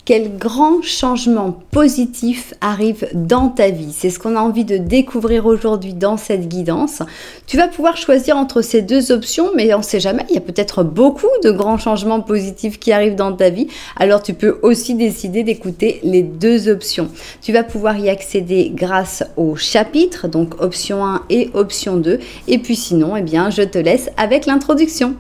Quel grand changement positif arrive dans ta vie? C'est ce qu'on a envie de découvrir aujourd'hui dans cette guidance. Tu vas pouvoir choisir entre ces deux options, mais on ne sait jamais, il y a peut-être beaucoup de grands changements positifs qui arrivent dans ta vie. Alors tu peux aussi décider d'écouter les deux options. Tu vas pouvoir y accéder grâce au chapitre, donc option 1 et option 2. Et puis sinon, eh bien, je te laisse avec l'introduction.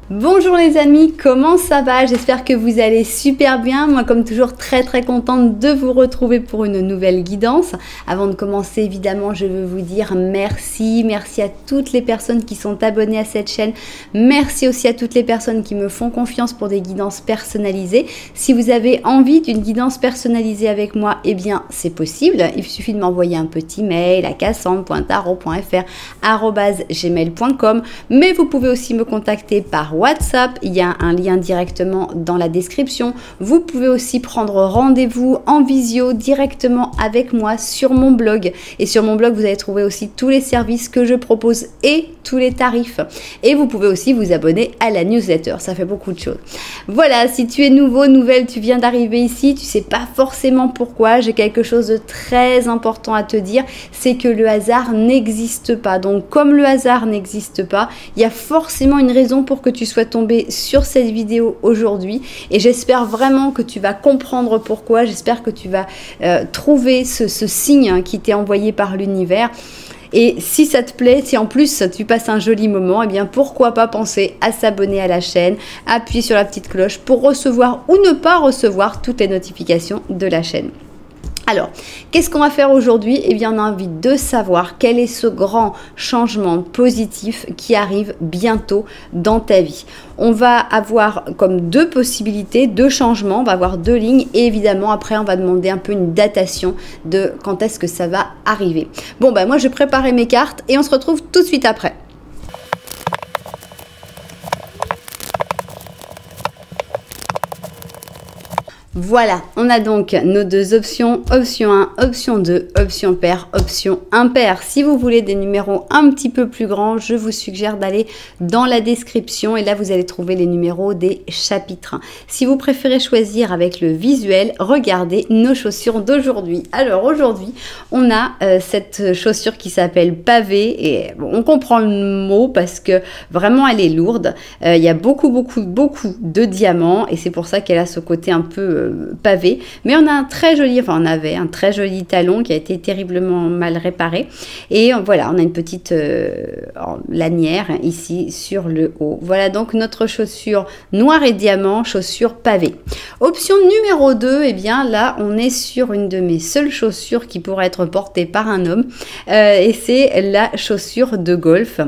Bonjour les amis, comment ça va? J'espère que vous allez super bien. Moi, comme toujours, très contente de vous retrouver pour une nouvelle guidance. Avant de commencer, évidemment, je veux vous dire merci. Merci à toutes les personnes qui sont abonnées à cette chaîne. Merci aussi à toutes les personnes qui me font confiance pour des guidances personnalisées. Si vous avez envie d'une guidance personnalisée avec moi, eh bien, c'est possible. Il suffit de m'envoyer un petit mail à cassandre.tarot.fr@gmail.com. Mais vous pouvez aussi me contacter par WhatsApp, il y a un lien directement dans la description. Vous pouvez aussi prendre rendez-vous en visio directement avec moi sur mon blog. Et sur mon blog, vous allez trouver aussi tous les services que je propose et tous les tarifs. Et vous pouvez aussi vous abonner à la newsletter, ça fait beaucoup de choses. Voilà, si tu es nouveau, nouvelle, tu viens d'arriver ici, tu sais pas forcément pourquoi, j'ai quelque chose de très important à te dire, c'est que le hasard n'existe pas. Donc comme le hasard n'existe pas, il y a forcément une raison pour que tu sois tombé sur cette vidéo aujourd'hui et j'espère vraiment que tu vas comprendre pourquoi, j'espère que tu vas trouver ce signe qui t'est envoyé par l'univers. Et si ça te plaît, si en plus tu passes un joli moment, eh bien pourquoi pas penser à s'abonner à la chaîne, appuyer sur la petite cloche pour recevoir ou ne pas recevoir toutes les notifications de la chaîne. Alors, qu'est-ce qu'on va faire aujourd'hui? Eh bien, on a envie de savoir quel est ce grand changement positif qui arrive bientôt dans ta vie. On va avoir comme deux possibilités, deux changements, on va avoir deux lignes et évidemment, après, on va demander un peu une datation de quand est-ce que ça va arriver. Bon, ben moi, je vais préparer mes cartes et on se retrouve tout de suite après. Voilà, on a donc nos deux options, option 1, option 2, option paire, option impair. Si vous voulez des numéros un petit peu plus grands, je vous suggère d'aller dans la description et là vous allez trouver les numéros des chapitres. Si vous préférez choisir avec le visuel, regardez nos chaussures d'aujourd'hui. Alors aujourd'hui, on a cette chaussure qui s'appelle pavé et bon, on comprend le mot parce que vraiment elle est lourde. Il y a beaucoup de diamants et c'est pour ça qu'elle a ce côté un peu pavé, mais on a un très joli, enfin on avait un très joli talon qui a été terriblement mal réparé et voilà, on a une petite lanière ici sur le haut. Voilà donc notre chaussure noire et diamant, chaussure pavée. Option numéro 2, eh bien là on est sur une de mes seules chaussures qui pourrait être portée par un homme et c'est la chaussure de golf.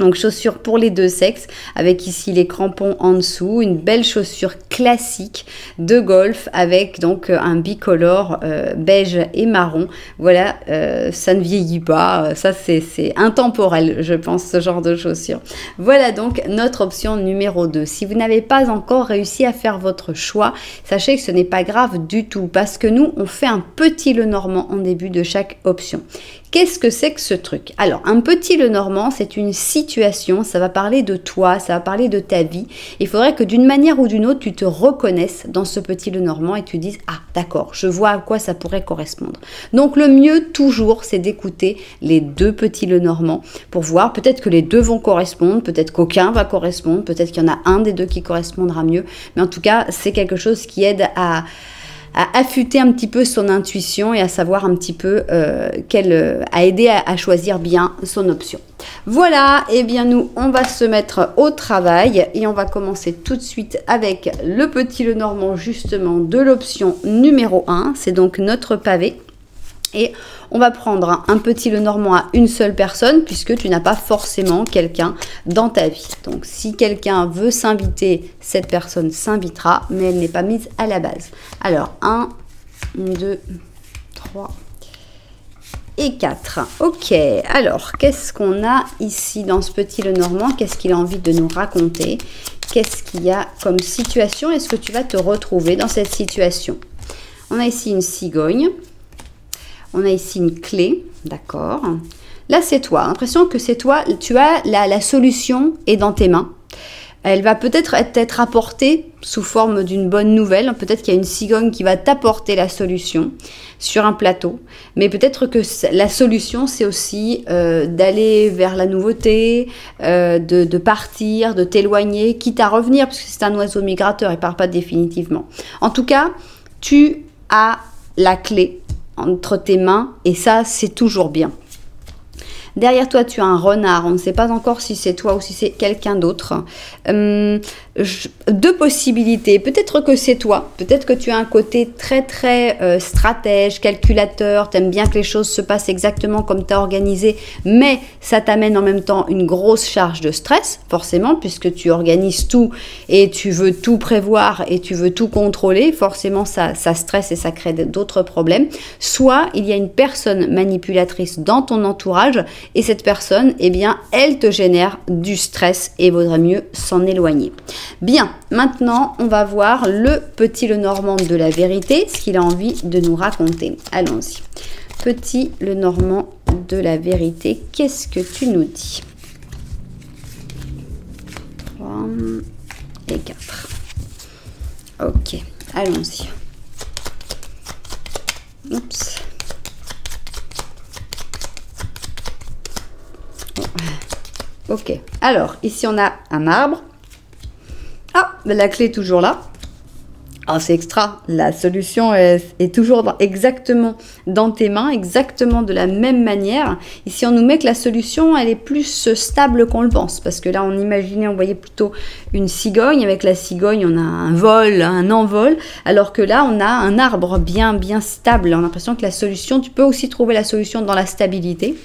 Donc chaussures pour les deux sexes avec ici les crampons en dessous, une belle chaussure classique de golf avec donc un bicolore beige et marron. Voilà, ça ne vieillit pas, ça c'est intemporel je pense ce genre de chaussures. Voilà donc notre option numéro 2. Si vous n'avez pas encore réussi à faire votre choix, sachez que ce n'est pas grave du tout parce que nous on fait un petit Lenormand en début de chaque option. Qu'est-ce que c'est que ce truc? Alors, un petit Lenormand, c'est une situation, ça va parler de toi, ça va parler de ta vie. Il faudrait que d'une manière ou d'une autre, tu te reconnaisses dans ce petit Lenormand et tu dises « Ah, d'accord, je vois à quoi ça pourrait correspondre. » Donc, le mieux, toujours, c'est d'écouter les deux petits Lenormands pour voir. Peut-être que les deux vont correspondre, peut-être qu'aucun va correspondre, peut-être qu'il y en a un des deux qui correspondra mieux. Mais en tout cas, c'est quelque chose qui aide à affûter un petit peu son intuition et à savoir un petit peu à aider à choisir bien son option. Voilà, et bien nous on va se mettre au travail et on va commencer tout de suite avec le petit Lenormand justement de l'option numéro 1, c'est donc notre pavé. Et on va prendre un petit Lenormand à une seule personne puisque tu n'as pas forcément quelqu'un dans ta vie. Donc si quelqu'un veut s'inviter, cette personne s'invitera, mais elle n'est pas mise à la base. Alors 1, 2, 3 et 4. Ok, alors qu'est-ce qu'on a ici dans ce petit Lenormand? Qu'est-ce qu'il a envie de nous raconter? Qu'est-ce qu'il y a comme situation? Est-ce que tu vas te retrouver dans cette situation? On a ici une cigogne. On a ici une clé, d'accord. Là, c'est toi. L'impression que c'est toi. Tu as la solution est dans tes mains. Elle va peut-être être apportée sous forme d'une bonne nouvelle. Peut-être qu'il y a une cigogne qui va t'apporter la solution sur un plateau. Mais peut-être que la solution, c'est aussi d'aller vers la nouveauté, de partir, de t'éloigner, quitte à revenir, parce que c'est un oiseau migrateur, il ne part pas définitivement. En tout cas, tu as la clé entre tes mains et ça, c'est toujours bien. Derrière toi, tu as un renard. On ne sait pas encore si c'est toi ou si c'est quelqu'un d'autre. Deux possibilités. Peut-être que c'est toi. Peut-être que tu as un côté très stratège, calculateur. Tu aimes bien que les choses se passent exactement comme tu as organisé. Mais ça t'amène en même temps une grosse charge de stress, forcément, puisque tu organises tout et tu veux tout prévoir et tu veux tout contrôler. Forcément, ça stresse et ça crée d'autres problèmes. Soit il y a une personne manipulatrice dans ton entourage et cette personne, eh bien, elle te génère du stress et vaudrait mieux s'en éloigner. Bien, maintenant, on va voir le petit Lenormand de la vérité, ce qu'il a envie de nous raconter. Allons-y. Petit Lenormand de la vérité, qu'est-ce que tu nous dis? 3 et 4. Ok, allons-y. Oups. Ok, alors ici on a un arbre. Ah, la clé est toujours là. Ah, c'est extra, la solution est toujours exactement dans tes mains, exactement de la même manière. Ici on nous met que la solution elle est plus stable qu'on le pense, parce que là on imaginait, on voyait plutôt une cigogne. Avec la cigogne on a un vol, un envol, alors que là on a un arbre bien stable. On a l'impression que la solution, tu peux aussi trouver la solution dans la stabilité.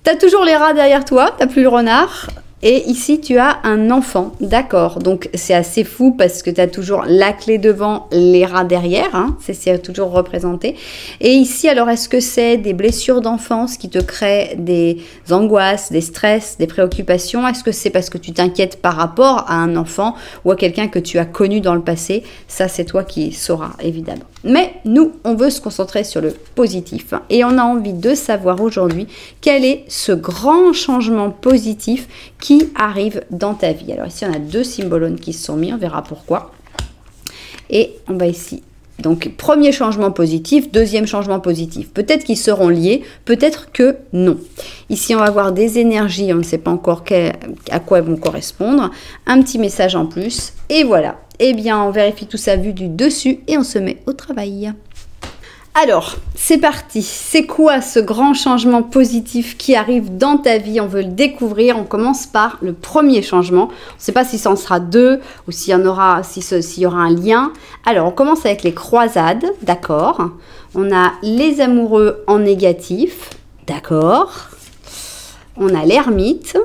Tu as toujours les rats derrière toi, tu n'as plus le renard. Et ici, tu as un enfant, d'accord. Donc, c'est assez fou parce que tu as toujours la clé devant, les rats derrière. Hein, c'est toujours représenté. Et ici, alors, est-ce que c'est des blessures d'enfance qui te créent des angoisses, des stress, des préoccupations? Est-ce que c'est parce que tu t'inquiètes par rapport à un enfant ou à quelqu'un que tu as connu dans le passé? Ça, c'est toi qui sauras, évidemment. Mais nous, on veut se concentrer sur le positif. Et on a envie de savoir aujourd'hui quel est ce grand changement positif qui arrive dans ta vie. Alors ici, on a 2 symbolones qui se sont mis, on verra pourquoi. Et on va ici. Donc, premier changement positif, deuxième changement positif. Peut-être qu'ils seront liés, peut-être que non. Ici, on va voir des énergies, on ne sait pas encore à quoi elles vont correspondre. Un petit message en plus. Et voilà. Eh bien, on vérifie tout ça vu du dessus et on se met au travail. Alors, c'est parti. C'est quoi ce grand changement positif qui arrive dans ta vie? On veut le découvrir. On commence par le premier changement. On ne sait pas si ça en sera 2 ou s'il y aura un lien. Alors, on commence avec les croisades. D'accord. On a les amoureux en négatif. D'accord. On a l'ermite.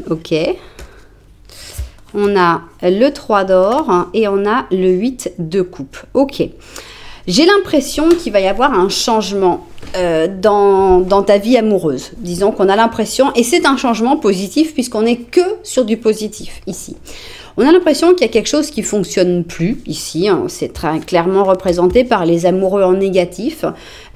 Ok. On a le 3 d'or et on a le 8 de coupe. Ok. J'ai l'impression qu'il va y avoir un changement dans ta vie amoureuse. Disons qu'on a l'impression, et c'est un changement positif puisqu'on n'est que sur du positif ici. On a l'impression qu'il y a quelque chose qui ne fonctionne plus ici. Hein, c'est très clairement représenté par les amoureux en négatif.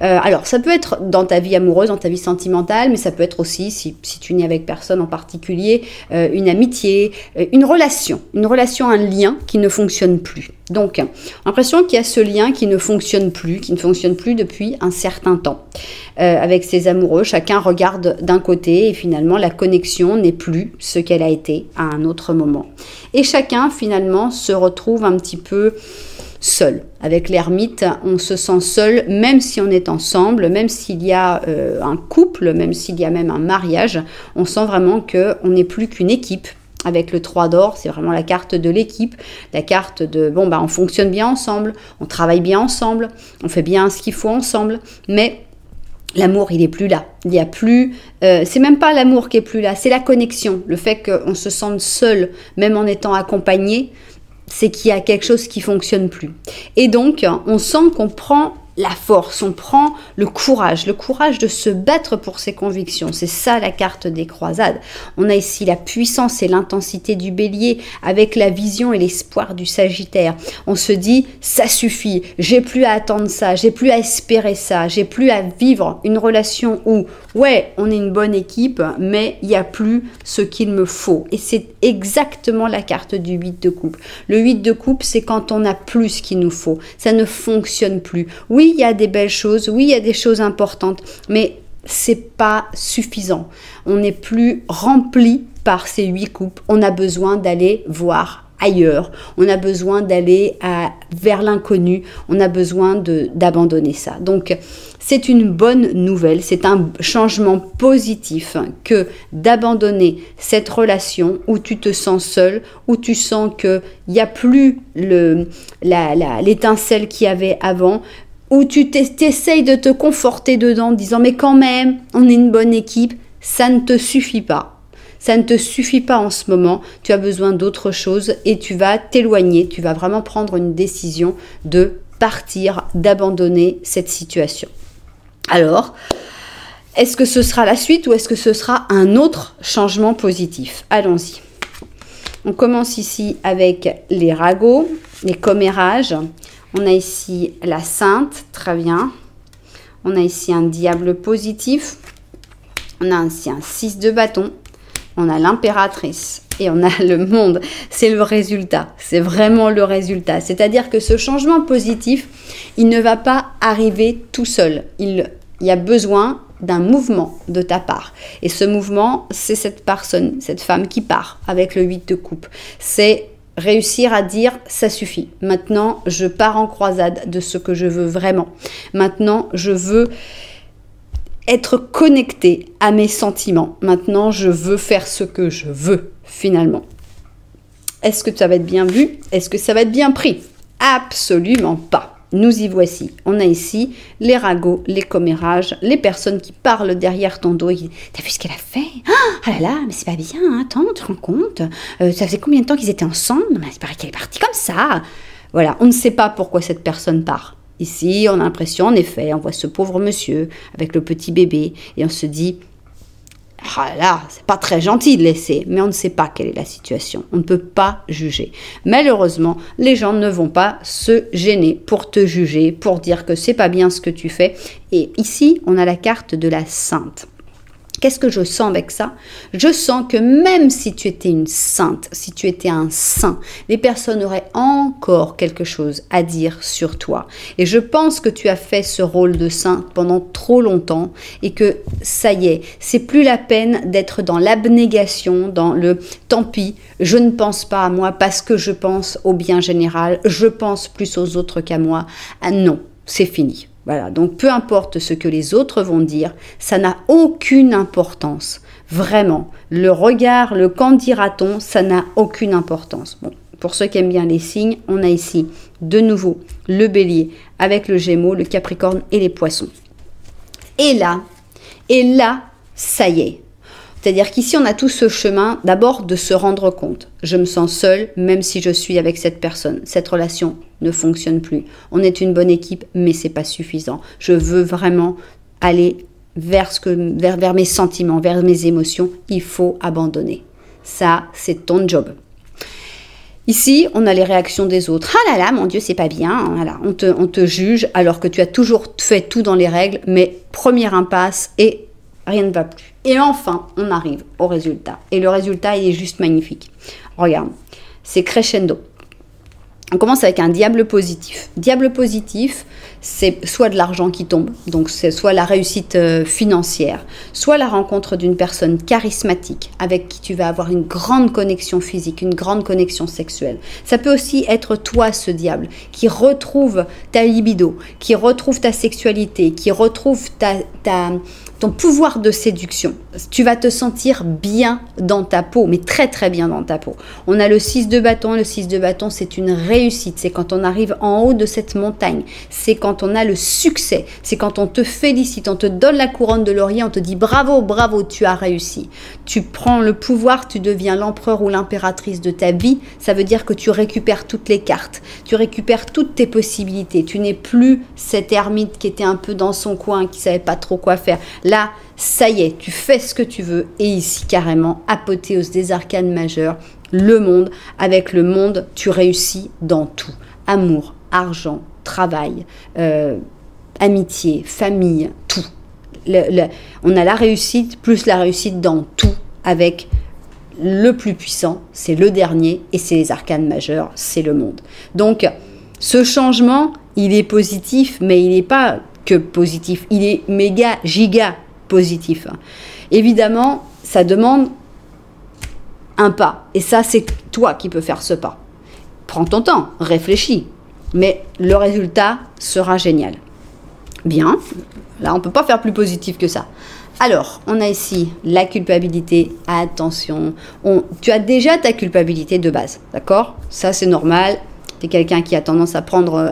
Alors, ça peut être dans ta vie amoureuse, dans ta vie sentimentale, mais ça peut être aussi, si tu n'es avec personne en particulier, une amitié, une relation, un lien qui ne fonctionne plus. Donc, l'impression qu'il y a ce lien qui ne fonctionne plus depuis un certain temps. Avec ses amoureux, chacun regarde d'un côté et finalement la connexion n'est plus ce qu'elle a été à un autre moment. Et chacun finalement se retrouve un petit peu seul. Avec l'ermite, on se sent seul même si on est ensemble, même s'il y a un couple, même s'il y a même un mariage, on sent vraiment qu'on n'est plus qu'une équipe. Avec le 3 d'or, c'est vraiment la carte de l'équipe, la carte de, bon, on fonctionne bien ensemble, on travaille bien ensemble, on fait bien ce qu'il faut ensemble, mais l'amour, il n'est plus là. Il n'y a plus, c'est même pas l'amour qui est plus là, c'est la connexion. Le fait qu'on se sente seul, même en étant accompagné, c'est qu'il y a quelque chose qui fonctionne plus. Et donc, on sent qu'on prend la force, on prend le courage de se battre pour ses convictions. C'est ça la carte des croisades. On a ici la puissance et l'intensité du bélier avec la vision et l'espoir du sagittaire. On se dit, ça suffit, j'ai plus à attendre ça, j'ai plus à espérer ça, j'ai plus à vivre une relation où, ouais, on est une bonne équipe, mais il n'y a plus ce qu'il me faut. Et c'est exactement la carte du 8 de coupe. Le 8 de coupe, c'est quand on n'a plus ce qu'il nous faut. Ça ne fonctionne plus. Oui, il y a des belles choses, oui, il y a des choses importantes, mais c'est pas suffisant. On n'est plus rempli par ces 8 coupes. On a besoin d'aller voir ailleurs. On a besoin d'aller vers l'inconnu. On a besoin d'abandonner ça. Donc, c'est une bonne nouvelle. C'est un changement positif que d'abandonner cette relation où tu te sens seul, où tu sens qu'il n'y a plus l'étincelle qu'il y avait avant, où tu t'essayes de te conforter dedans en disant « mais quand même, on est une bonne équipe », ça ne te suffit pas. Ça ne te suffit pas en ce moment, tu as besoin d'autre chose et tu vas t'éloigner, tu vas vraiment prendre une décision de partir, d'abandonner cette situation. Alors, est-ce que ce sera la suite ou est-ce que ce sera un autre changement positif? Allons-y. On commence ici avec les ragots, les commérages. On a ici la sainte, très bien. On a ici un diable positif. On a ici un 6 de bâton. On a l'impératrice et on a le monde. C'est le résultat. C'est vraiment le résultat. C'est-à-dire que ce changement positif, il ne va pas arriver tout seul. Il y a besoin d'un mouvement de ta part. Et ce mouvement, c'est cette personne, cette femme qui part avec le 8 de coupe. C'est réussir à dire ça suffit. Maintenant, je pars en croisade de ce que je veux vraiment. Maintenant, je veux être connecté à mes sentiments. Maintenant, je veux faire ce que je veux, finalement. Est-ce que ça va être bien vu? Est-ce que ça va être bien pris? Absolument pas. Nous y voici. On a ici les ragots, les commérages, les personnes qui parlent derrière ton dos. T'as vu ce qu'elle a fait? Ah là là, mais c'est pas bien, hein, attends, tu te rends compte? Ça faisait combien de temps qu'ils étaient ensemble? Non, mais c'est pareil qu'elle est partie comme ça. Voilà, on ne sait pas pourquoi cette personne part. Ici, on a l'impression, en effet, on voit ce pauvre monsieur avec le petit bébé et on se dit, ah là, c'est pas très gentil de laisser, mais on ne sait pas quelle est la situation. On ne peut pas juger. Malheureusement, les gens ne vont pas se gêner pour te juger, pour dire que c'est pas bien ce que tu fais. Et ici, on a la carte de la sainte. Qu'est-ce que je sens avec ça? Je sens que même si tu étais une sainte, si tu étais un saint, les personnes auraient encore quelque chose à dire sur toi. Et je pense que tu as fait ce rôle de saint pendant trop longtemps et que ça y est, c'est plus la peine d'être dans l'abnégation, dans le tant pis, je ne pense pas à moi parce que je pense au bien général, je pense plus aux autres qu'à moi. Ah non, c'est fini. Voilà, donc peu importe ce que les autres vont dire, ça n'a aucune importance. Vraiment, le regard, le qu'en dira-t-on, ça n'a aucune importance. Bon, pour ceux qui aiment bien les signes, on a ici de nouveau le bélier avec le gémeaux, le capricorne et les poissons. Et là, ça y est. C'est-à-dire qu'ici, on a tout ce chemin d'abord de se rendre compte. Je me sens seule, même si je suis avec cette personne. Cette relation ne fonctionne plus. On est une bonne équipe, mais c'est pas suffisant. Je veux vraiment aller vers mes sentiments, vers mes émotions. Il faut abandonner. Ça, c'est ton job. Ici, on a les réactions des autres. Ah là là, mon Dieu, c'est pas bien. Voilà, on te juge alors que tu as toujours fait tout dans les règles, mais première impasse et rien ne va plus. Et enfin, on arrive au résultat. Et le résultat, il est juste magnifique. Regarde, c'est crescendo. On commence avec un diable positif. Diable positif, c'est soit de l'argent qui tombe, donc c'est soit la réussite financière, soit la rencontre d'une personne charismatique avec qui tu vas avoir une grande connexion physique, une grande connexion sexuelle. Ça peut aussi être toi, ce diable, qui retrouve ta libido, qui retrouve ta sexualité, qui retrouve ton pouvoir de séduction. Tu vas te sentir bien dans ta peau, mais très très bien dans ta peau. On a le 6 de bâton. Le 6 de bâton, c'est une réussite. C'est quand on arrive en haut de cette montagne. C'est quand on a le succès. C'est quand on te félicite, on te donne la couronne de laurier, on te dit bravo, bravo, tu as réussi. Tu prends le pouvoir, tu deviens l'empereur ou l'impératrice de ta vie. Ça veut dire que tu récupères toutes les cartes. Tu récupères toutes tes possibilités. Tu n'es plus cet ermite qui était un peu dans son coin, qui savait pas trop quoi faire. Là, ça y est, tu fais ce que tu veux. Et ici, carrément, apothéose des arcanes majeures, le monde. Avec le monde, tu réussis dans tout. Amour, argent, travail, amitié, famille, tout. On a la réussite, plus la réussite dans tout, avec le plus puissant, c'est le dernier, et c'est les arcanes majeures, c'est le monde. Donc, ce changement, il est positif, mais il n'est pas que positif, il est méga, giga positif. Évidemment, ça demande un pas, et ça, c'est toi qui peux faire ce pas. Prends ton temps, réfléchis, mais le résultat sera génial. Bien, là, on ne peut pas faire plus positif que ça. Alors, on a ici la culpabilité. Attention, tu as déjà ta culpabilité de base, d'accord? Ça, c'est normal. Tu es quelqu'un qui a tendance à prendre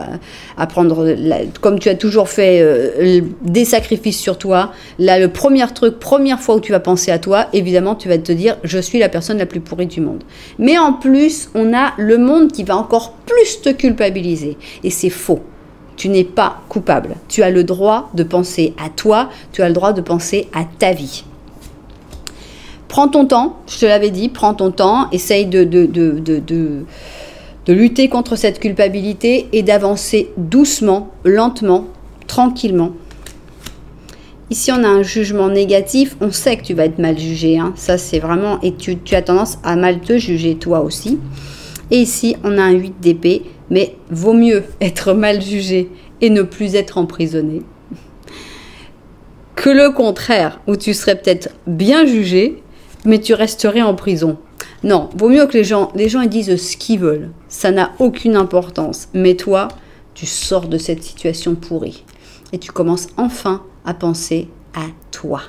comme tu as toujours fait des sacrifices sur toi. Là, le premier truc, première fois où tu vas penser à toi, évidemment, tu vas te dire « je suis la personne la plus pourrie du monde ». Mais en plus, on a le monde qui va encore plus te culpabiliser. Et c'est faux. Tu n'es pas coupable. Tu as le droit de penser à toi, tu as le droit de penser à ta vie. Prends ton temps, je te l'avais dit, prends ton temps, essaye de lutter contre cette culpabilité et d'avancer doucement, lentement, tranquillement. Ici, on a un jugement négatif, on sait que tu vas être mal jugé, hein. Ça c'est vraiment, et tu as tendance à mal te juger toi aussi. Et ici, on a un 8 d'épée, mais vaut mieux être mal jugé et ne plus être emprisonné que le contraire, où tu serais peut-être bien jugé, mais tu resterais en prison. Non, vaut mieux que les gens ils disent ce qu'ils veulent. Ça n'a aucune importance. Mais toi, tu sors de cette situation pourrie. Et tu commences enfin à penser à toi.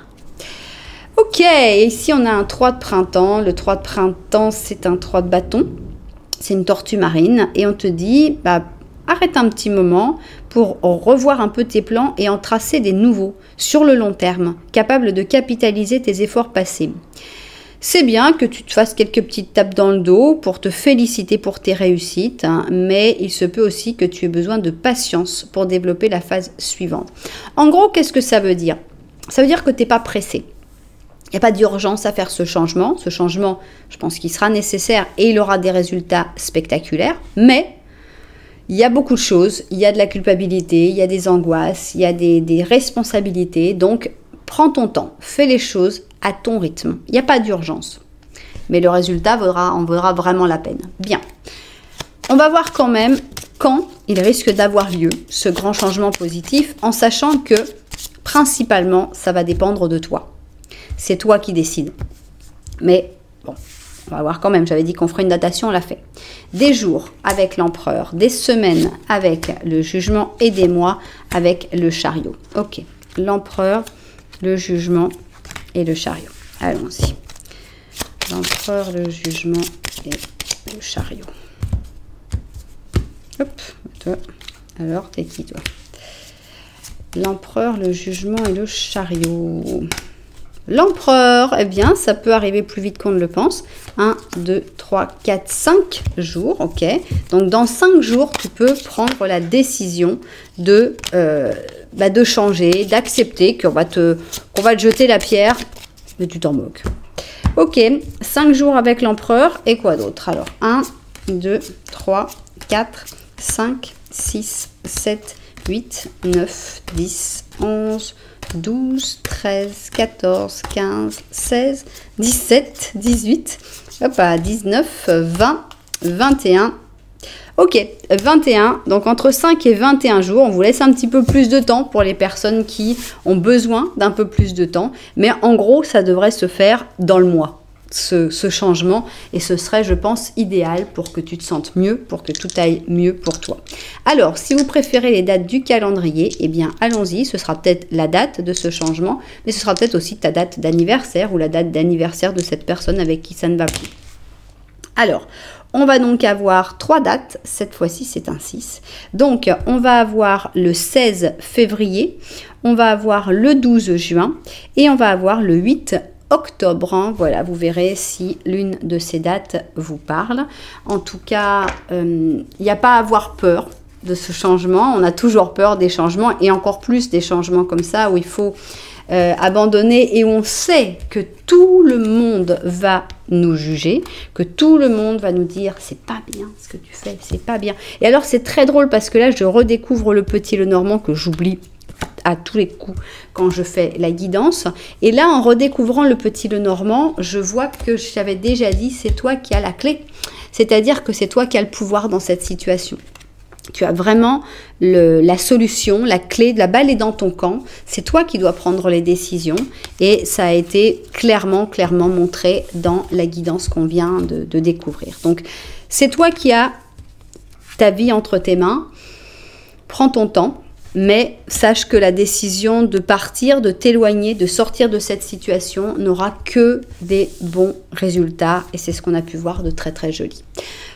Ok, ici on a un 3 de printemps. Le 3 de printemps, c'est un 3 de bâton. C'est une tortue marine. Et on te dit, arrête un petit moment pour revoir un peu tes plans et en tracer des nouveaux sur le long terme, capables de capitaliser tes efforts passés. C'est bien que tu te fasses quelques petites tapes dans le dos pour te féliciter pour tes réussites, hein, mais il se peut aussi que tu aies besoin de patience pour développer la phase suivante. En gros, qu'est-ce que ça veut dire? Ça veut dire que tu n'es pas pressé. Il n'y a pas d'urgence à faire ce changement. Ce changement, je pense qu'il sera nécessaire et il aura des résultats spectaculaires, mais il y a beaucoup de choses. Il y a de la culpabilité, il y a des angoisses, il y a des responsabilités. Donc, prends ton temps, fais les choses à ton rythme. Il n'y a pas d'urgence. Mais le résultat en vaudra vraiment la peine. Bien. On va voir quand même quand il risque d'avoir lieu ce grand changement positif, en sachant que principalement, ça va dépendre de toi. C'est toi qui décides. Mais bon, on va voir quand même. J'avais dit qu'on ferait une datation, on l'a fait. Des jours avec l'empereur, des semaines avec le jugement et des mois avec le chariot. Ok, l'empereur, le jugement et le chariot. Allons-y. L'empereur, le jugement et le chariot. Hop, toi. Alors, t'es qui, toi? L'empereur, le jugement et le chariot. L'empereur, eh bien, ça peut arriver plus vite qu'on ne le pense. 1, 2, 3, 4, 5 jours, ok. Donc, dans 5 jours, tu peux prendre la décision de changer, d'accepter qu'on va te jeter la pierre, mais tu t'en moques. Ok, 5 jours avec l'empereur, et quoi d'autre? Alors, 1, 2, 3, 4, 5, 6, 7, 8, 9, 10, 11, 12, 13, 14, 15, 16, 17, 18, hop, 19, 20, 21. Ok, 21, donc entre 5 et 21 jours, on vous laisse un petit peu plus de temps pour les personnes qui ont besoin d'un peu plus de temps. Mais en gros, ça devrait se faire dans le mois. ce changement et ce serait, je pense, idéal pour que tu te sentes mieux, pour que tout aille mieux pour toi. Alors, si vous préférez les dates du calendrier, eh bien, allons-y. Ce sera peut-être la date de ce changement, mais ce sera peut-être aussi ta date d'anniversaire ou la date d'anniversaire de cette personne avec qui ça ne va plus. Alors, on va donc avoir 3 dates. Cette fois-ci, c'est un 6. Donc, on va avoir le 16 février, on va avoir le 12 juin et on va avoir le 8 octobre, hein. Voilà, vous verrez si l'une de ces dates vous parle. En tout cas, il n'y a pas à avoir peur de ce changement. On a toujours peur des changements et encore plus des changements comme ça où il faut abandonner et on sait que tout le monde va nous juger, que tout le monde va nous dire c'est pas bien ce que tu fais, c'est pas bien. Et alors c'est très drôle parce que là je redécouvre le Petit Lenormand que j'oublie à tous les coups quand je fais la guidance. Et là, en redécouvrant le Petit Lenormand, je vois que je t'avais déjà dit, c'est toi qui as la clé. C'est-à-dire que c'est toi qui as le pouvoir dans cette situation. Tu as vraiment la solution, la clé, la balle est dans ton camp. C'est toi qui dois prendre les décisions. Et ça a été clairement montré dans la guidance qu'on vient de découvrir. Donc, c'est toi qui as ta vie entre tes mains. Prends ton temps. Mais sache que la décision de partir, de t'éloigner, de sortir de cette situation n'aura que des bons résultats. Et c'est ce qu'on a pu voir de très joli.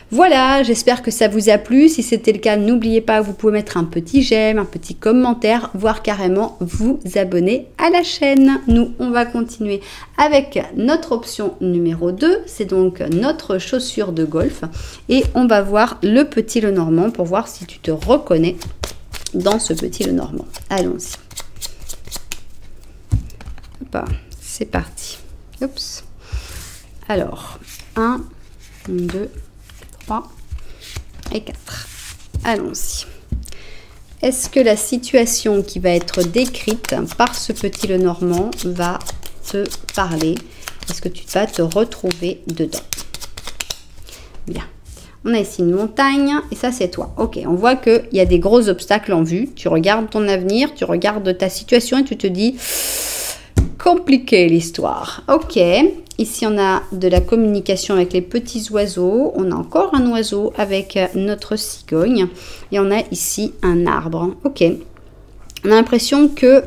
Voilà, j'espère que ça vous a plu. Si c'était le cas, n'oubliez pas, vous pouvez mettre un petit j'aime, un petit commentaire, voire carrément vous abonner à la chaîne. Nous, on va continuer avec notre option numéro 2. C'est donc notre chaussure de golf. Et on va voir le Petit Lenormand pour voir si tu te reconnais dans ce Petit Lenormand. Allons-y. C'est parti. Oups. Alors, 1, 2, 3 et 4. Allons-y. Est-ce que la situation qui va être décrite par ce Petit Lenormand va te parler? Est-ce que tu vas te retrouver dedans? Bien. On a ici une montagne et ça c'est toi. Ok, on voit qu'il y a des gros obstacles en vue. Tu regardes ton avenir, tu regardes ta situation et tu te dis compliqué l'histoire. Ok, ici on a de la communication avec les petits oiseaux. On a encore un oiseau avec notre cigogne et on a ici un arbre. Ok, on a l'impression que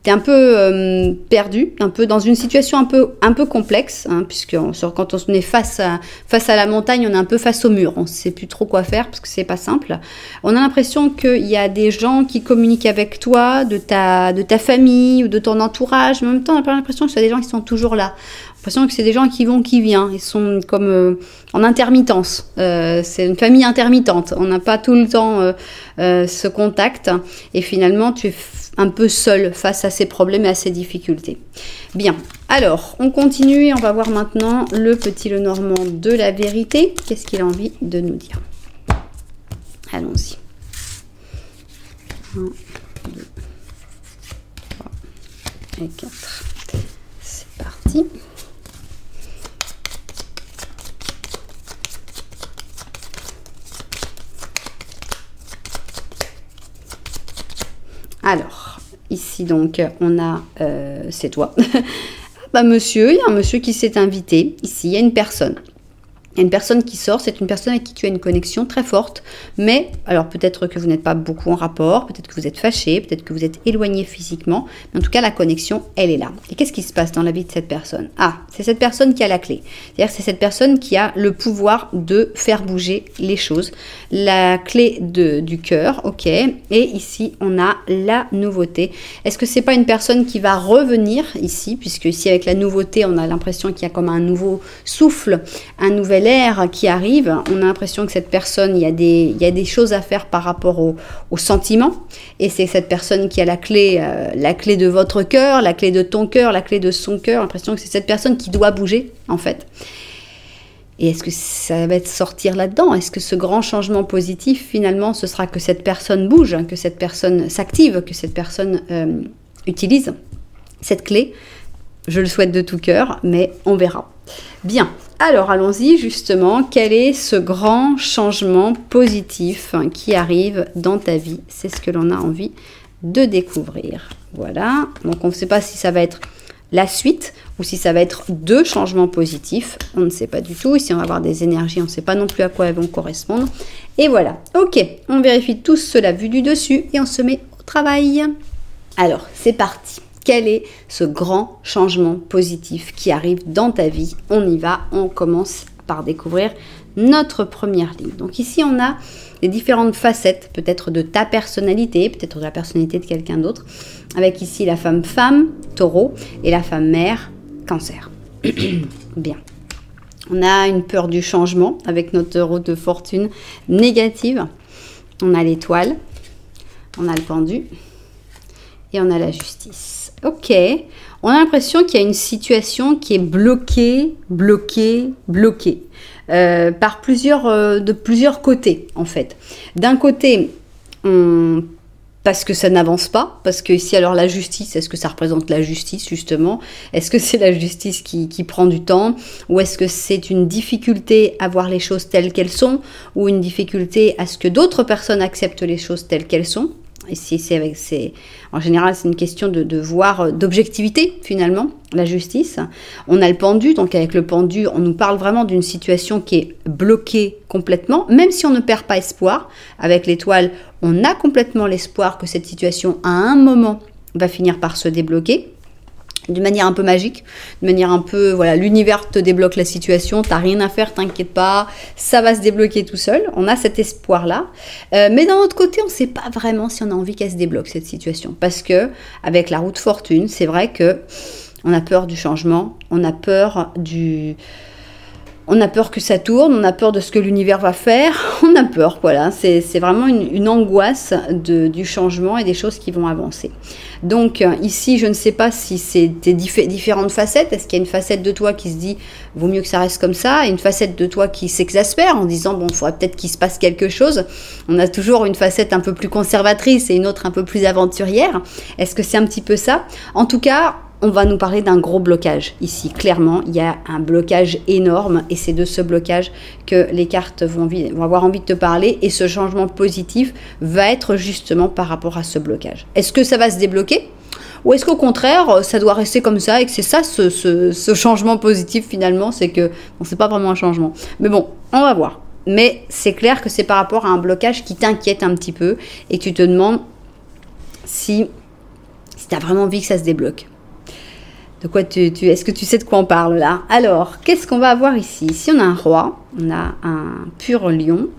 tu es un peu perdu, un peu dans une situation un peu complexe, hein, puisque quand on est face à la montagne, on est un peu face au mur. On ne sait plus trop quoi faire parce que c'est pas simple. On a l'impression qu'il y a des gens qui communiquent avec toi, de ta famille ou de ton entourage. Mais en même temps, on n'a pas l'impression que c'est des gens qui sont toujours là. On a l'impression que c'est des gens qui vont, qui viennent. Ils sont comme en intermittence. C'est une famille intermittente. On n'a pas tout le temps ce contact. Et finalement, tu es un peu seul face à ces problèmes et à ces difficultés. Bien, alors, on continue et on va voir maintenant le Petit Lenormand de la vérité. Qu'est-ce qu'il a envie de nous dire? Allons-y. 1, 2, 3 et 4. C'est parti. Alors, ici donc, on a, c'est toi. Bah monsieur, il y a un monsieur qui s'est invité. Ici, il y a une personne. Il y a une personne qui sort, c'est une personne avec qui tu as une connexion très forte, mais alors peut-être que vous n'êtes pas beaucoup en rapport, peut-être que vous êtes fâché, peut-être que vous êtes éloigné physiquement, mais en tout cas la connexion, elle est là. Et qu'est-ce qui se passe dans la vie de cette personne? Ah, c'est cette personne qui a la clé. C'est-à-dire que c'est cette personne qui a le pouvoir de faire bouger les choses. La clé du cœur, ok, et ici on a la nouveauté. Est-ce que c'est pas une personne qui va revenir ici, puisque ici avec la nouveauté, on a l'impression qu'il y a comme un nouveau souffle, un nouvel air qui arrive, on a l'impression que cette personne, il y a des choses à faire par rapport au sentiment, et c'est cette personne qui a la clé de votre cœur, la clé de ton cœur, la clé de son cœur, l'impression que c'est cette personne qui doit bouger en fait. Et est-ce que ça va être sortir là-dedans? Est-ce que ce grand changement positif, finalement, ce sera que cette personne bouge, que cette personne s'active, que cette personne utilise cette clé? Je le souhaite de tout cœur, mais on verra. Bien, alors allons-y justement. Quel est ce grand changement positif qui arrive dans ta vie? C'est ce que l'on a envie de découvrir. Voilà, donc on ne sait pas si ça va être la suite ou si ça va être 2 changements positifs. On ne sait pas du tout. Ici, on va avoir des énergies, on ne sait pas non plus à quoi elles vont correspondre. Et voilà. Ok, on vérifie tout cela vu du dessus et on se met au travail. Alors, c'est parti. Quel est ce grand changement positif qui arrive dans ta vie? On y va, on commence par découvrir notre première ligne. Donc ici, on a les différentes facettes, peut-être de ta personnalité, peut-être de la personnalité de quelqu'un d'autre, avec ici la femme taureau, et la femme mère, cancer. Bien. On a une peur du changement, avec notre roue de fortune négative. On a l'étoile, on a le pendu, et on a la justice. Ok, on a l'impression qu'il y a une situation qui est bloquée par de plusieurs côtés en fait. D'un côté, parce que ça n'avance pas, parce que ici alors la justice, est-ce que ça représente la justice justement? Est-ce que c'est la justice qui prend du temps? Ou est-ce que c'est une difficulté à voir les choses telles qu'elles sont? Ou une difficulté à ce que d'autres personnes acceptent les choses telles qu'elles sont? Ici, en général, c'est une question de voir, d'objectivité, finalement, la justice. On a le pendu, donc avec le pendu, on nous parle vraiment d'une situation qui est bloquée complètement, même si on ne perd pas espoir. Avec l'étoile, on a complètement l'espoir que cette situation, à un moment, va finir par se débloquer. D'une manière un peu magique, de manière un peu, voilà, l'univers te débloque la situation, t'as rien à faire, t'inquiète pas, ça va se débloquer tout seul. On a cet espoir-là. Mais d'un autre côté, on ne sait pas vraiment si on a envie qu'elle se débloque, cette situation. Parce que, avec la roue de fortune, c'est vrai que on a peur du changement, on a peur que ça tourne, on a peur de ce que l'univers va faire, on a peur, voilà, c'est vraiment une angoisse du changement et des choses qui vont avancer. Donc ici, je ne sais pas si c'est des différentes facettes, est-ce qu'il y a une facette de toi qui se dit « vaut mieux que ça reste comme ça » et une facette de toi qui s'exaspère en disant « bon, il faudrait peut-être qu'il se passe quelque chose ». On a toujours une facette un peu plus conservatrice et une autre un peu plus aventurière. Est-ce que c'est un petit peu ça? En tout cas, on va nous parler d'un gros blocage ici. Clairement, il y a un blocage énorme et c'est de ce blocage que les cartes vont avoir envie de te parler et ce changement positif va être justement par rapport à ce blocage. Est-ce que ça va se débloquer? Ou est-ce qu'au contraire, ça doit rester comme ça et que c'est ça ce changement positif finalement? C'est que, bon, c'est pas vraiment un changement. Mais bon, on va voir. Mais c'est clair que c'est par rapport à un blocage qui t'inquiète un petit peu et que tu te demandes si tu as vraiment envie que ça se débloque. De quoi est-ce que tu sais de quoi on parle là? Alors, qu'est-ce qu'on va avoir ici? Ici, on a un roi, on a un pur lion,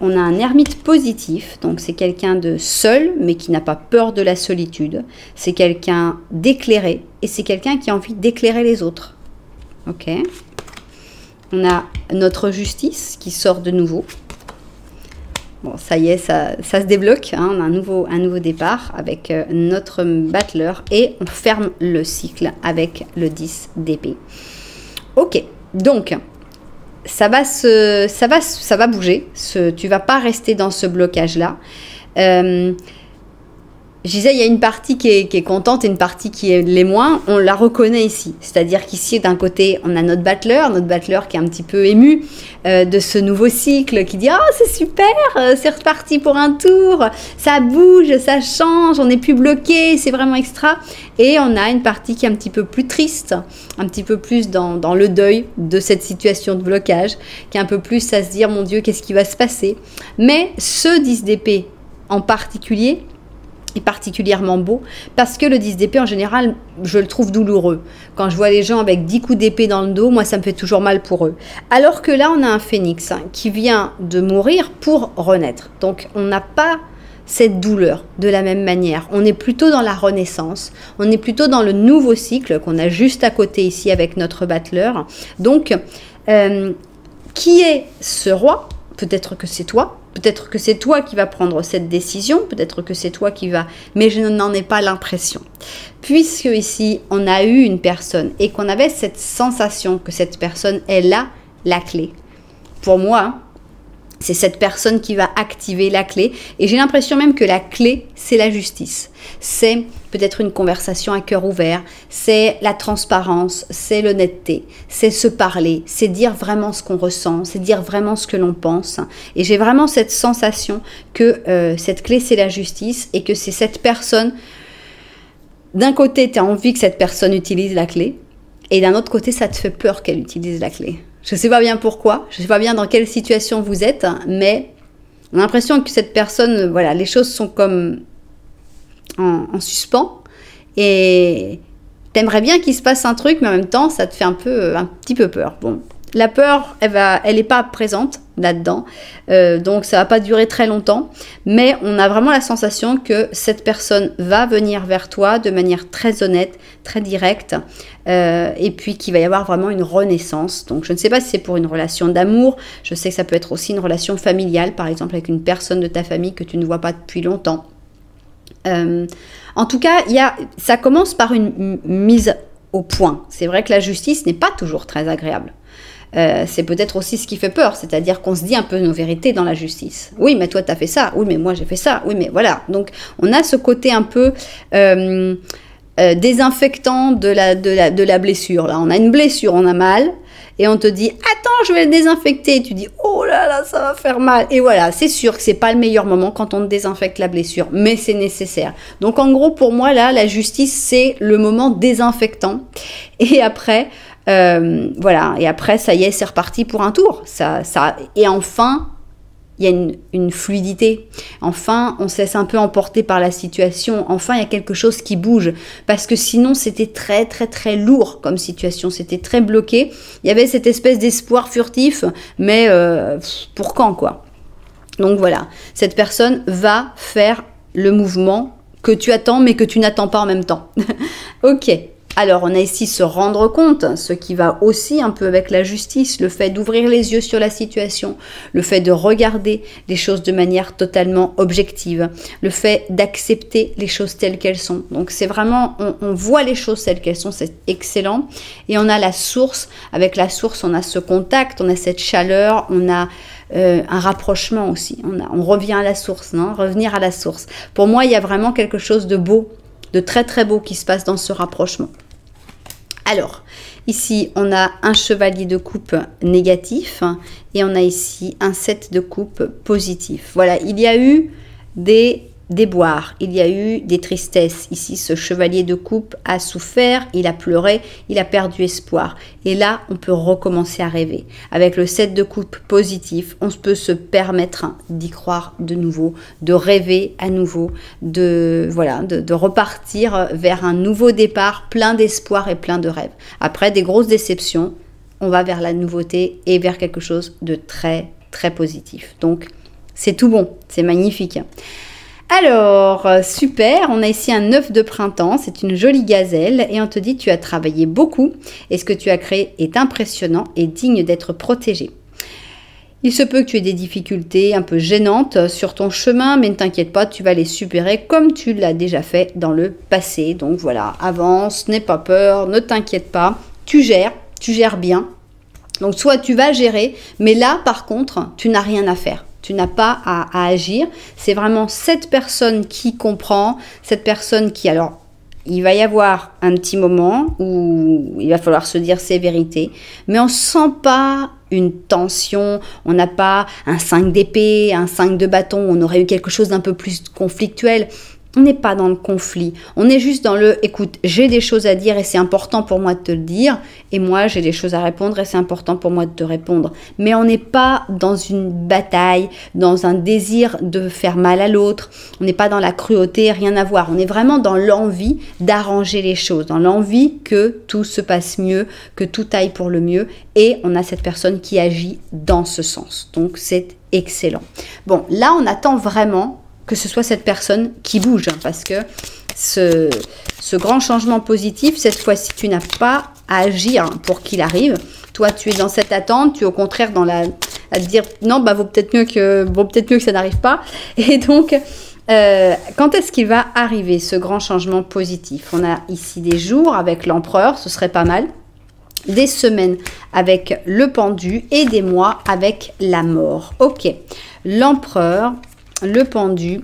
on a un ermite positif, donc c'est quelqu'un de seul, mais qui n'a pas peur de la solitude. C'est quelqu'un d'éclairé, et c'est quelqu'un qui a envie d'éclairer les autres. Ok. On a notre justice qui sort de nouveau. Bon, ça y est, ça se débloque, hein, on a un nouveau départ avec notre battleur et on ferme le cycle avec le 10 d'épée. Ok, donc ça va bouger, tu vas pas rester dans ce blocage-là. Je disais, il y a une partie qui est contente et une partie qui est les moins. On la reconnaît ici. C'est-à-dire qu'ici, d'un côté, on a notre battleur qui est un petit peu ému de ce nouveau cycle, qui dit « Oh, c'est super, c'est reparti pour un tour, ça bouge, ça change, on n'est plus bloqué, c'est vraiment extra. » Et on a une partie qui est un petit peu plus triste, un petit peu plus dans le deuil de cette situation de blocage, qui est un peu plus à se dire « Mon Dieu, qu'est-ce qui va se passer ?» Mais ce 10 d'épée en particulier est particulièrement beau parce que le 10 d'épée en général je le trouve douloureux. Quand je vois les gens avec 10 coups d'épée dans le dos, moi ça me fait toujours mal pour eux. Alors que là on a un phénix qui vient de mourir pour renaître. Donc on n'a pas cette douleur de la même manière. On est plutôt dans la renaissance, on est plutôt dans le nouveau cycle qu'on a juste à côté ici avec notre battleur. Donc qui est ce roi? Peut-être que c'est toi. Peut-être que c'est toi qui vas prendre cette décision, peut-être que c'est toi qui vas... Mais je n'en ai pas l'impression. Puisque ici, on a eu une personne et qu'on avait cette sensation que cette personne est là, la clé. Pour moi, c'est cette personne qui va activer la clé. Et j'ai l'impression même que la clé, c'est la justice. C'est peut-être une conversation à cœur ouvert, c'est la transparence, c'est l'honnêteté, c'est se parler, c'est dire vraiment ce qu'on ressent, c'est dire vraiment ce que l'on pense. Et j'ai vraiment cette sensation que cette clé, c'est la justice et que c'est cette personne d'un côté, tu as envie que cette personne utilise la clé, et d'un autre côté, ça te fait peur qu'elle utilise la clé. Je ne sais pas bien pourquoi, je ne sais pas bien dans quelle situation vous êtes, mais on a l'impression que cette personne, voilà, les choses sont comme en suspens, et t'aimerais bien qu'il se passe un truc, mais en même temps, ça te fait un petit peu peur. Bon, la peur, elle n'est pas présente là-dedans, donc ça va pas durer très longtemps, mais on a vraiment la sensation que cette personne va venir vers toi de manière très honnête, très directe, et puis qu'il va y avoir vraiment une renaissance. Donc je ne sais pas si c'est pour une relation d'amour, je sais que ça peut être aussi une relation familiale, par exemple avec une personne de ta famille que tu ne vois pas depuis longtemps. En tout cas, ça commence par une mise au point. C'est vrai que la justice n'est pas toujours très agréable. C'est peut-être aussi ce qui fait peur, c'est-à-dire qu'on se dit un peu nos vérités dans la justice. Oui, mais toi, tu as fait ça. Oui, mais moi, j'ai fait ça. Oui, mais voilà. Donc, on a ce côté un peu désinfectant de la blessure. Là, on a une blessure, on a mal, et on te dit « Attends, je vais le désinfecter ». Et tu dis « Oh là là, ça va faire mal ». Et voilà, c'est sûr que c'est pas le meilleur moment quand on désinfecte la blessure, mais c'est nécessaire. Donc, en gros, pour moi, là, la justice, c'est le moment désinfectant. Et après... voilà, et après, ça y est, c'est reparti pour un tour. Et enfin, il y a une fluidité. Enfin, on se laisse un peu emporter par la situation. Enfin, il y a quelque chose qui bouge. Parce que sinon, c'était très, très, très lourd comme situation. C'était très bloqué. Il y avait cette espèce d'espoir furtif, mais pour quand, quoi? Donc voilà, cette personne va faire le mouvement que tu attends, mais que tu n'attends pas en même temps. Ok. Alors, on a ici se rendre compte, ce qui va aussi un peu avec la justice, le fait d'ouvrir les yeux sur la situation, le fait de regarder les choses de manière totalement objective, le fait d'accepter les choses telles qu'elles sont. Donc, c'est vraiment, on voit les choses telles qu'elles sont, c'est excellent. Et on a la source, avec la source, on a ce contact, on a cette chaleur, on a un rapprochement aussi. On revient à la source, non? Revenir à la source. Pour moi, il y a vraiment quelque chose de beau, de très très beau qui se passe dans ce rapprochement. Alors, ici, on a un chevalier de coupe négatif et on a ici un 7 de coupe positif. Voilà, il y a eu des déboires, il y a eu des tristesses. Ici, ce chevalier de coupe a souffert, il a pleuré, il a perdu espoir. Et là, on peut recommencer à rêver. Avec le 7 de coupe positif, on peut se permettre d'y croire de nouveau, de rêver à nouveau, de repartir vers un nouveau départ plein d'espoir et plein de rêves. Après des grosses déceptions, on va vers la nouveauté et vers quelque chose de très, très positif. Donc, c'est tout bon, c'est magnifique. Alors, super, on a ici un œuf de printemps, c'est une jolie gazelle et on te dit tu as travaillé beaucoup et ce que tu as créé est impressionnant et digne d'être protégé. Il se peut que tu aies des difficultés un peu gênantes sur ton chemin, mais ne t'inquiète pas, tu vas les supérer comme tu l'as déjà fait dans le passé. Donc voilà, avance, n'aie pas peur, ne t'inquiète pas, tu gères bien. Donc soit tu vas gérer, mais là par contre, tu n'as rien à faire. Tu n'as pas à agir. C'est vraiment cette personne qui comprend, cette personne qui... Alors, il va y avoir un petit moment où il va falloir se dire ses vérités, mais on ne sent pas une tension, on n'a pas un 5 d'épée, un 5 de bâton, on aurait eu quelque chose d'un peu plus conflictuel. On n'est pas dans le conflit, on est juste dans le « écoute, j'ai des choses à dire et c'est important pour moi de te le dire, et moi j'ai des choses à répondre et c'est important pour moi de te répondre ». Mais on n'est pas dans une bataille, dans un désir de faire mal à l'autre, on n'est pas dans la cruauté, rien à voir. On est vraiment dans l'envie d'arranger les choses, dans l'envie que tout se passe mieux, que tout aille pour le mieux, et on a cette personne qui agit dans ce sens. Donc c'est excellent. Bon, là on attend vraiment que ce soit cette personne qui bouge, hein, parce que ce grand changement positif, cette fois-ci, tu n'as pas à agir pour qu'il arrive. Toi, tu es dans cette attente, tu es au contraire dans à te dire non, bah vaut peut-être mieux que ça n'arrive pas. Et donc, quand est-ce qu'il va arriver ce grand changement positif? On a ici des jours avec l'empereur, ce serait pas mal. Des semaines avec le pendu et des mois avec la mort. Ok, l'empereur, le pendu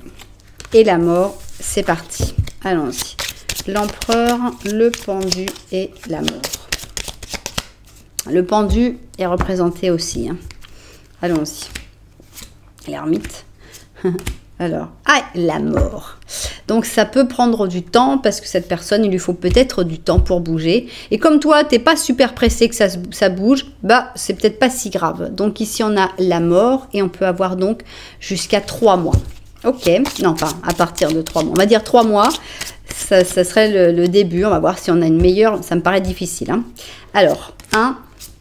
et la mort, c'est parti. Allons-y. L'empereur, le pendu et la mort. Le pendu est représenté aussi. Hein. Allons-y. L'ermite. Alors, la mort. Donc ça peut prendre du temps parce que cette personne, il lui faut peut-être du temps pour bouger. Et comme toi, t'es pas super pressé que ça bouge, bah c'est peut-être pas si grave. Donc ici, on a la mort et on peut avoir donc jusqu'à 3 mois. Ok, non pas à partir de 3 mois. On va dire 3 mois, ça serait le début. On va voir si on a une meilleure, ça me paraît difficile. Hein. Alors, 1,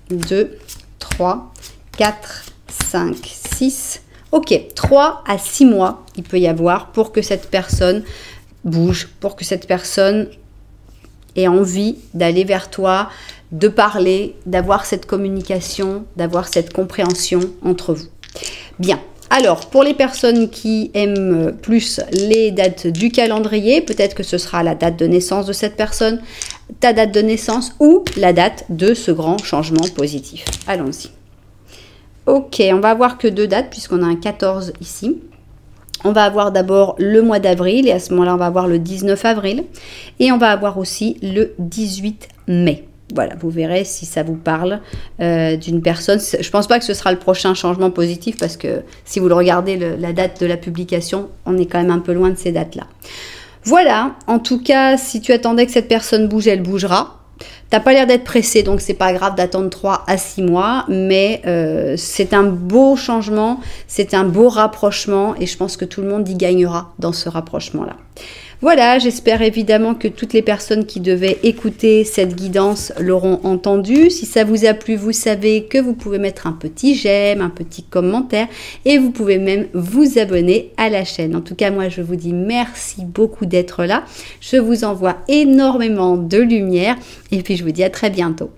2, 3, 4, 5, 6. Ok, 3 à 6 mois, il peut y avoir pour que cette personne bouge, pour que cette personne ait envie d'aller vers toi, de parler, d'avoir cette communication, d'avoir cette compréhension entre vous. Bien. Alors, pour les personnes qui aiment plus les dates du calendrier, peut-être que ce sera la date de naissance de cette personne, ta date de naissance ou la date de ce grand changement positif. Allons-y. Ok, on va avoir que 2 dates puisqu'on a un 14 ici. On va avoir d'abord le mois d'avril et à ce moment-là, on va avoir le 19 avril. Et on va avoir aussi le 18 mai. Voilà, vous verrez si ça vous parle d'une personne. Je ne pense pas que ce sera le prochain changement positif parce que si vous le regardez, la date de la publication, on est quand même un peu loin de ces dates-là. Voilà, en tout cas, si tu attendais que cette personne bouge, elle bougera. T'as pas l'air d'être pressé, donc c'est pas grave d'attendre 3 à 6 mois, mais c'est un beau changement, c'est un beau rapprochement et je pense que tout le monde y gagnera dans ce rapprochement-là. Voilà, j'espère évidemment que toutes les personnes qui devaient écouter cette guidance l'auront entendu. Si ça vous a plu, vous savez que vous pouvez mettre un petit j'aime, un petit commentaire et vous pouvez même vous abonner à la chaîne. En tout cas, moi, je vous dis merci beaucoup d'être là. Je vous envoie énormément de lumière et puis je vous dis à très bientôt.